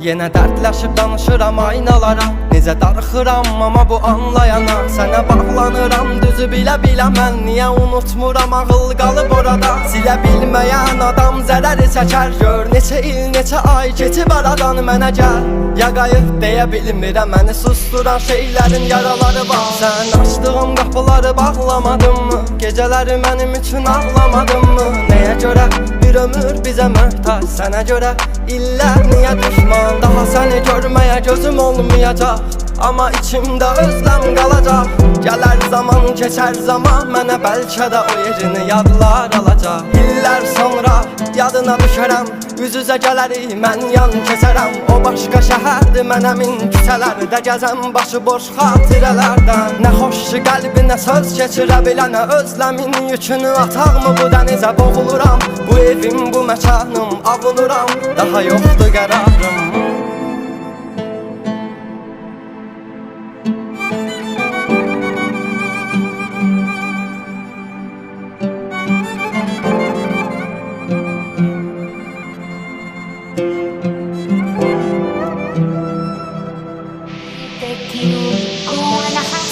Yenə dərdləşib danışıram aynalara. Necə darıxıram amma bu anlayana. Sənə bağlanıram düzü bilə-bilə mən. Niyə unutmuram ağıl qalıb orada. Silə bilməyən adam zərəri çəkər. Gör neçə il neçə ay keçib aradan mənə gəl. Ya qayıt deyə bilmirəm, məni susturan şeylərin yaraları var. Sən açdığım qapıları bağlamadın mı? Gecələri mənim üçün ağlamadın mı? Nəyə görə bir ömür bizə möhtac? Sənə görə illər niyə düşman? Daha səni görməyə gözüm olmayacaq, amma içimdə özləm qalacaq. Gələr zaman, keçər zaman, mənə bəlkə də o yerini yadlar alacaq. İllər sonra yadına düşərəm, üz-üzə gələrik, mən yan keçərəm. O başqa şəhərdir, mən əmin küçələrdə gəzəm, başı boş xatirələrdən. Nə xoş ki qəlbinə söz keçirə bilənə, özləmin yükünü ataqmı bu dənizə boğuluram. Bu evim, bu məkanım, avunuram, daha yoxdur qərarım.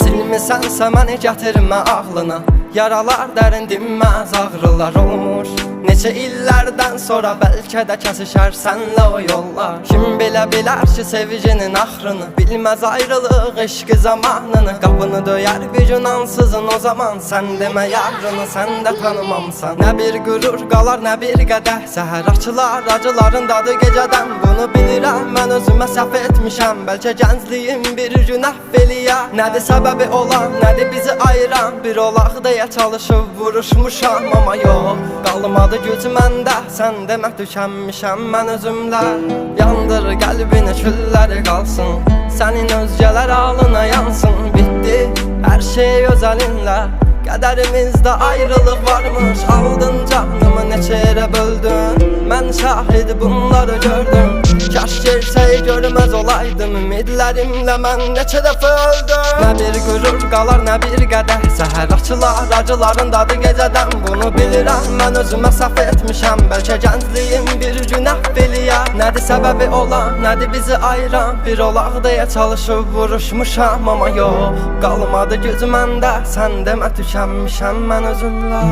Silmisənsə məni gətirmə ağlına. Yaralar dərin dinməz, ağrılar olmuş. Neçə illərdən sonra bəlkə də kəsişər sənlə o yollar. Kim bilə bilər ki sevginin axrını, bilməz ayrılıq eşqi zamanını. Qapını döyər bir gün ansızın, o zaman sən demə yarını sən də tanımamsan. Nə bir qürur qalar, nə bir qədəh, səhər açılar acıların dadı gecədən. Bunu bilirəm, mən özümə səhv etmişəm, bəlkə gəncliyim bir gün əhv eləyə. Nədir səbəbi olan, nədir bizi ayıran? Bir olaq deyə çalışıb vuruşmuşam, amma yox, qalmadı güc məndə. Sən demə tükənmişəm mən özümlə. Yandır qəlbinə külləri qalsın, sənin özgələr alına yansın. Bitdi hər şey öz əlinlə, qədərimizdə ayrılıq varmış. Aldın canımı neçə yerə böldün, mən şahid bunları gördüm. Kaş gerçəyi görməz olaydım, ümidlərimlə mən neçə dəfə öldüm. Nə bir qürur qalar, nə bir qədəh, səhər açılar acıların dadı gecədən. Bunu bilirəm, mən özümə səhv etmişəm, bəlkə gəncliyim bir gün əhv eləyə. Nədir səbəbi olan, nədir bizi ayıran? Bir olaq deyə çalışıb vuruşmuşam, amma yox, qalmadı güc məndə. Sən demə tükənmişəm mən özümlə.